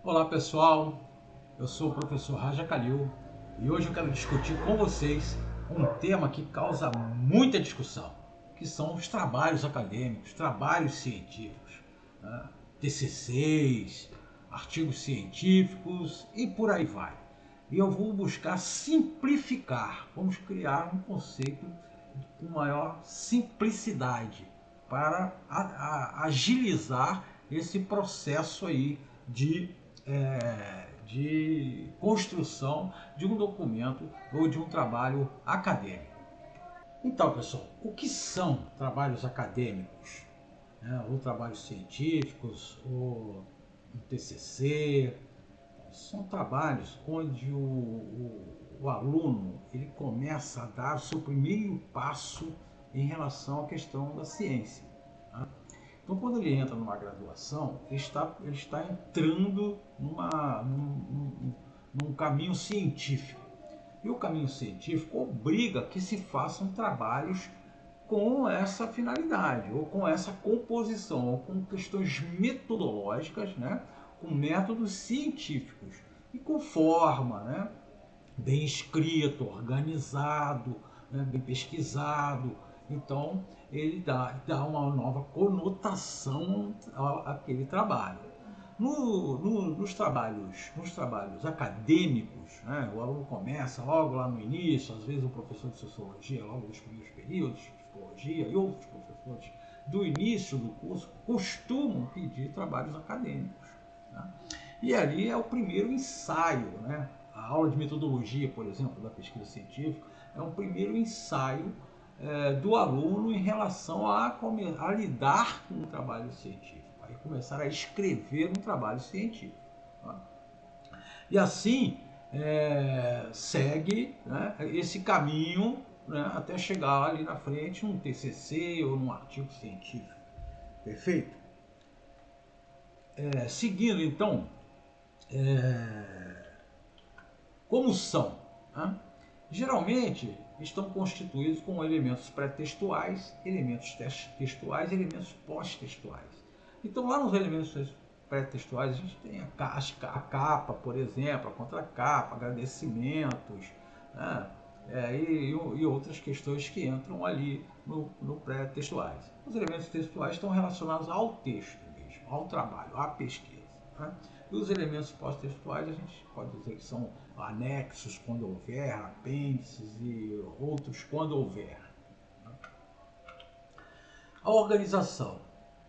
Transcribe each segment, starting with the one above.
Olá pessoal, eu sou o professor Raja Kalil e hoje eu quero discutir com vocês um tema que causa muita discussão, que são os trabalhos acadêmicos, trabalhos científicos, né? TCCs, artigos científicos e por aí vai. E eu vou buscar simplificar, vamos criar um conceito com maior simplicidade para agilizar esse processo aí de construção de um documento ou de um trabalho acadêmico. Então, pessoal, o que são trabalhos acadêmicos, né? Ou trabalhos científicos, ou um TCC? São trabalhos onde o aluno ele começa a dar o seu primeiro passo em relação à questão da ciência. Tá? Então, quando ele entra numa graduação, ele está entrando num caminho científico. E o caminho científico obriga que se façam trabalhos com essa finalidade, ou com essa composição, ou com questões metodológicas, né? Com métodos científicos e com forma, né? Bem escrito, organizado, né? Bem pesquisado. Então, ele dá uma nova conotação àquele trabalho. Nos trabalhos acadêmicos, né, o aluno começa logo lá no início, às vezes o professor de sociologia, logo nos primeiros períodos, de psicologia e outros professores do início do curso costumam pedir trabalhos acadêmicos. Né? E ali é o primeiro ensaio, né? A aula de metodologia, por exemplo, da pesquisa científica, é um primeiro ensaio do aluno em relação a lidar com o trabalho científico, aí começar a escrever um trabalho científico. Tá? E assim segue, né, esse caminho, né, até chegar ali na frente num TCC ou num artigo científico. Perfeito? Seguindo então, como são? Né? Geralmente estão constituídos com elementos pré-textuais, elementos textuais e elementos pós-textuais. Então, lá nos elementos pré-textuais, a gente tem a capa, por exemplo, a contracapa, agradecimentos, né? E outras questões que entram ali no pré-textuais. Os elementos textuais estão relacionados ao texto mesmo, ao trabalho, à pesquisa. Né? E os elementos pós-textuais a gente pode dizer que são anexos quando houver, apêndices e outros quando houver. A organização.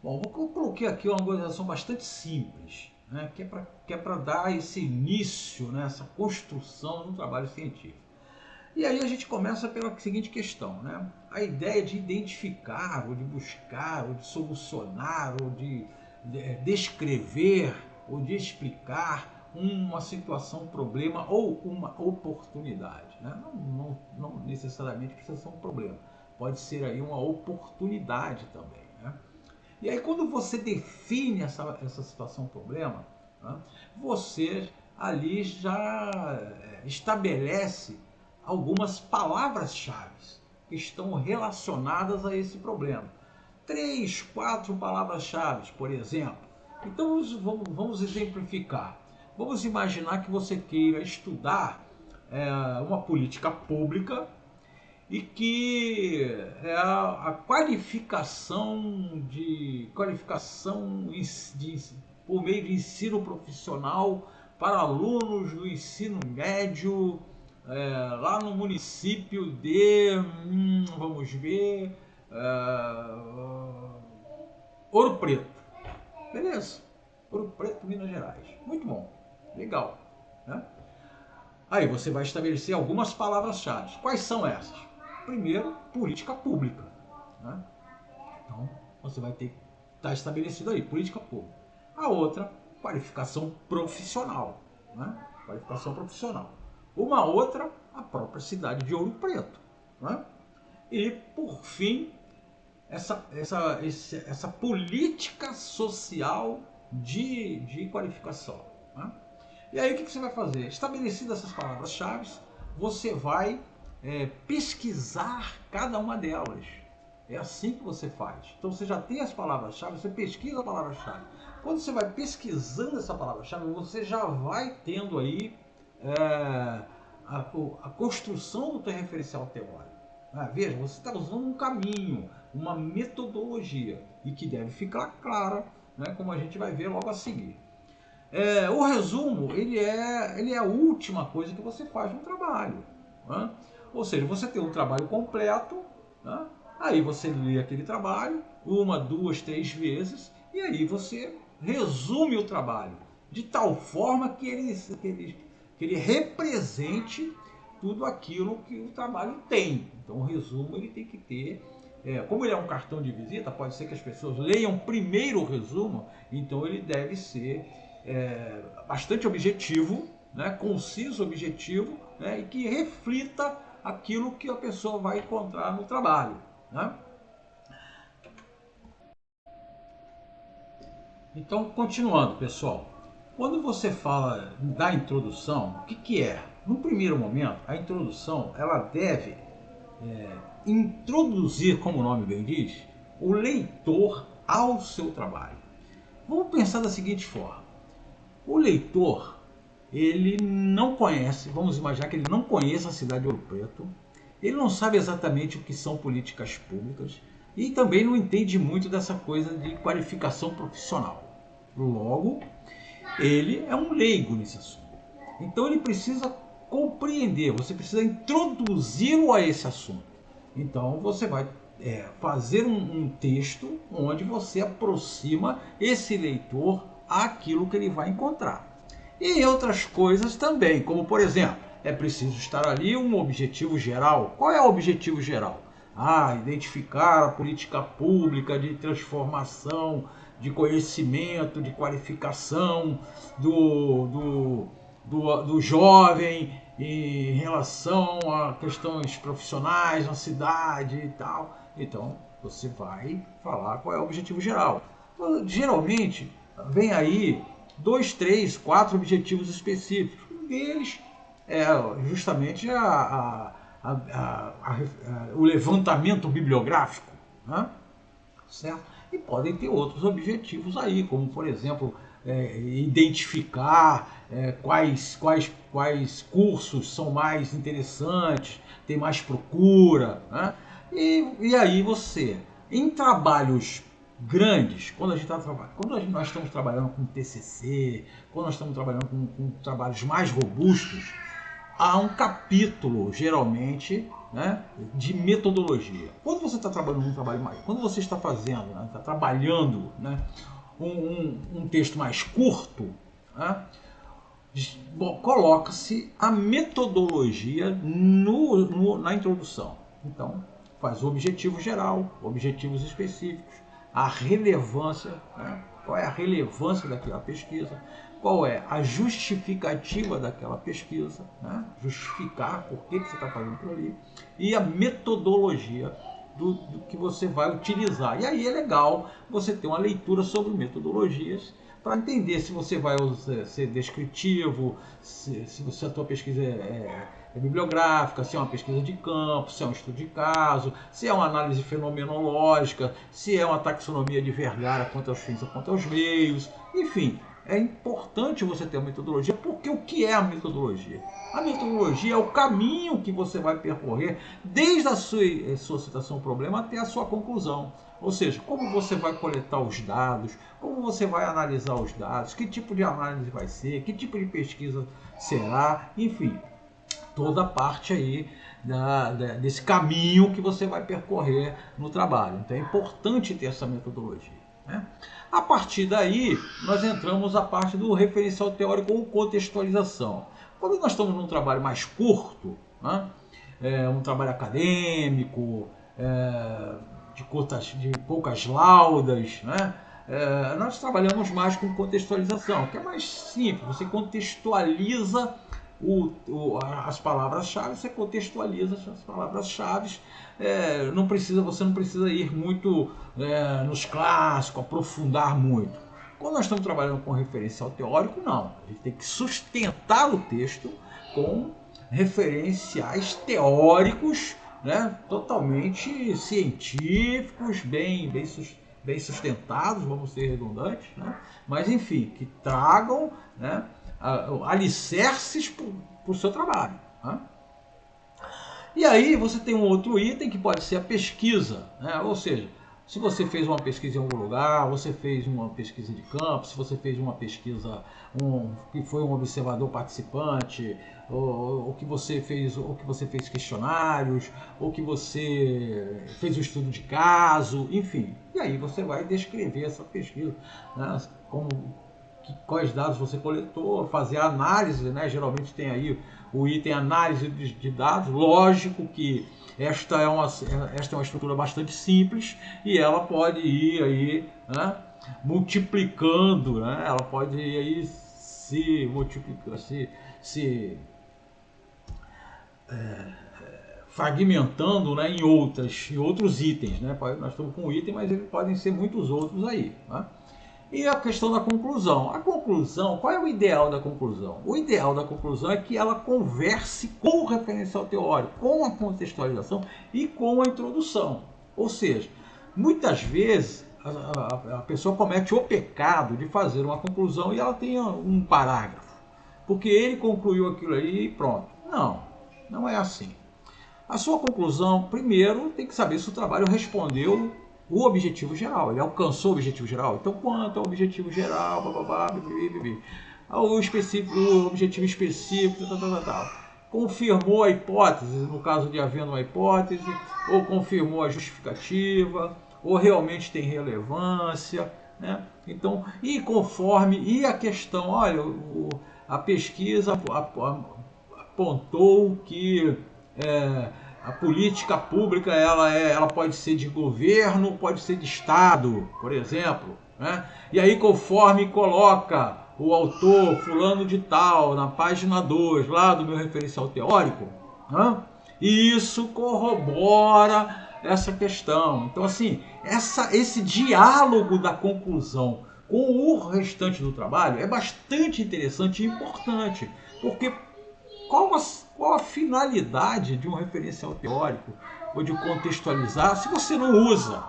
Bom, eu coloquei aqui uma organização bastante simples, né, que é para dar esse início, né, essa construção no trabalho científico. E aí a gente começa pela seguinte questão, né? A ideia de identificar, ou de buscar, ou de solucionar, ou de descrever, ou de explicar uma situação, um problema ou uma oportunidade. Né? Não necessariamente precisa ser um problema, pode ser aí uma oportunidade também. Né? E aí quando você define essa situação, problema, né, você ali já estabelece algumas palavras-chave que estão relacionadas a esse problema. 3, 4 palavras-chave, por exemplo. Então vamos exemplificar. Vamos imaginar que você queira estudar uma política pública e que a por meio de ensino profissional para alunos do ensino médio lá no município de, vamos ver, Ouro Preto. Beleza? Ouro Preto, Minas Gerais. Muito bom. Legal. Né? Aí você vai estabelecer algumas palavras-chave. Quais são essas? Primeiro, política pública. Né? Então, você vai ter que estar estabelecido aí, política pública. A outra, qualificação profissional. Né? Qualificação profissional. Uma outra, a própria cidade de Ouro Preto. Né? E, por fim, essa política social de qualificação. Né? E aí o que você vai fazer? Estabelecidas essas palavras-chave, você vai pesquisar cada uma delas. É assim que você faz. Então você já tem as palavras-chave, você pesquisa a palavra-chave. Quando você vai pesquisando essa palavra-chave, você já vai tendo aí a construção do teu referencial teórico. Veja, você está usando um caminho, uma metodologia, e que deve ficar clara, né, como a gente vai ver logo a seguir. O resumo, ele é a última coisa que você faz no trabalho. Né? Ou seja, você tem um trabalho completo, né? Aí você lê aquele trabalho, 1, 2, 3 vezes, e aí você resume o trabalho, de tal forma que ele represente tudo aquilo que o trabalho tem. Então o resumo ele tem que ter, como ele é um cartão de visita, pode ser que as pessoas leiam primeiro o resumo, então ele deve ser bastante objetivo, né, conciso, objetivo, né, e que reflita aquilo que a pessoa vai encontrar no trabalho. Né? Então, continuando, pessoal, quando você fala da introdução, o que é? No primeiro momento, a introdução ela deve introduzir, como o nome bem diz, o leitor ao seu trabalho. Vamos pensar da seguinte forma: o leitor, ele não conhece, vamos imaginar que ele não conheça a cidade de Ouro Preto, ele não sabe exatamente o que são políticas públicas e também não entende muito dessa coisa de qualificação profissional. Logo, ele é um leigo nesse assunto. Então ele precisa compreender, você precisa introduzi-lo a esse assunto. Então você vai fazer um texto onde você aproxima esse leitor àquilo que ele vai encontrar. E outras coisas também, como por exemplo, é preciso estar ali um objetivo geral. Qual é o objetivo geral? Identificar a política pública de transformação, de conhecimento, de qualificação do jovem em relação a questões profissionais na cidade e tal. Então, você vai falar qual é o objetivo geral. Geralmente, vem aí 2, 3, 4 objetivos específicos. Um deles é justamente o levantamento bibliográfico, né? Certo? E podem ter outros objetivos aí, como por exemplo, identificar quais cursos são mais interessantes, tem mais procura, né? E aí você, em trabalhos grandes, quando nós estamos trabalhando com TCC, quando nós estamos trabalhando com trabalhos mais robustos, há um capítulo, geralmente, né, de metodologia. Quando você está trabalhando um trabalho mais, quando você está fazendo, né, está trabalhando, né, um texto mais curto, né, coloca-se a metodologia na introdução. Então, faz o objetivo geral, objetivos específicos, a relevância, né, qual é a relevância daquela pesquisa, qual é a justificativa daquela pesquisa, né, justificar por que você está fazendo aquilo ali, e a metodologia do que você vai utilizar. E aí é legal você ter uma leitura sobre metodologias para entender se você vai ser descritivo, se a tua pesquisa é bibliográfica, se é uma pesquisa de campo, se é um estudo de caso, se é uma análise fenomenológica, se é uma taxonomia de Vergara quanto aos fins ou quanto aos meios, enfim. É importante você ter uma metodologia, porque o que é a metodologia? A metodologia é o caminho que você vai percorrer desde a sua citação ao problema até a sua conclusão. Ou seja, como você vai coletar os dados, como você vai analisar os dados, que tipo de análise vai ser, que tipo de pesquisa será, enfim, toda a parte aí desse caminho que você vai percorrer no trabalho. Então é importante ter essa metodologia, né? A partir daí, nós entramos a parte do referencial teórico ou contextualização. Quando nós estamos num trabalho mais curto, né, um trabalho acadêmico, de poucas laudas, né, nós trabalhamos mais com contextualização, que é mais simples. Você contextualiza as palavras-chave, você contextualiza as palavras-chave. Você não precisa ir muito nos clássicos, aprofundar muito. Quando nós estamos trabalhando com referencial teórico, não. A gente tem que sustentar o texto com referenciais teóricos né, totalmente científicos, bem sustentados, vamos ser redundantes, né, mas enfim, que tragam, né, alicerces para o seu trabalho. Né? E aí você tem um outro item que pode ser a pesquisa, né? Ou seja, se você fez uma pesquisa em algum lugar, você fez uma pesquisa de campo, se você fez uma pesquisa que foi um observador participante, ou que você fez questionários, ou que você fez um estudo de caso, enfim. E aí você vai descrever essa pesquisa, né? Quais dados você coletou, fazer a análise, né? Geralmente tem aí o item análise de dados. Lógico que esta é uma estrutura bastante simples e ela pode ir aí, né, multiplicando, né? Ela pode ir aí se multiplicando, fragmentando, né, em outros itens, né? Nós estamos com um item, mas eles podem ser muitos outros aí, né? E a questão da conclusão. A conclusão, qual é o ideal da conclusão? O ideal da conclusão é que ela converse com o referencial teórico, com a contextualização e com a introdução. Ou seja, muitas vezes a pessoa comete o pecado de fazer uma conclusão e ela tem um parágrafo, porque ele concluiu aquilo aí e pronto. Não é assim. A sua conclusão, primeiro, tem que saber se o trabalho respondeu o objetivo geral, ele alcançou o objetivo geral. Então, quanto ao objetivo geral, o objetivo específico, confirmou a hipótese, no caso de havendo uma hipótese, ou confirmou a justificativa, ou realmente tem relevância, né? Então, e a questão, olha, a pesquisa apontou que a política pública ela pode ser de governo, pode ser de Estado, por exemplo, né? E aí, conforme coloca o autor fulano de tal na página 2 lá do meu referencial teórico, né? E isso corrobora essa questão. Então, assim, esse diálogo da conclusão com o restante do trabalho é bastante interessante e importante, porque qual a finalidade de um referencial teórico ou de contextualizar se você não usa?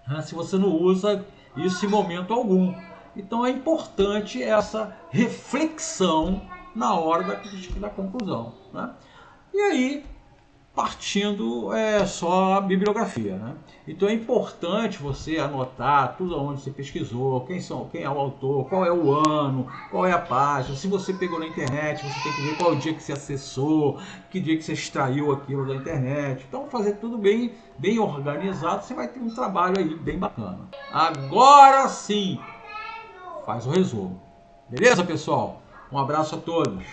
Né? Se você não usa isso em momento algum. Então é importante essa reflexão na hora da conclusão. Né? E aí, partindo só a bibliografia, né? Então é importante você anotar tudo onde você pesquisou, quem é o autor, qual é o ano, qual é a página. Se você pegou na internet, você tem que ver qual é o dia que você acessou, que dia que você extraiu aquilo da internet. Então fazer tudo bem organizado, você vai ter um trabalho aí bem bacana. Agora sim, faz o resumo. Beleza, pessoal? Um abraço a todos.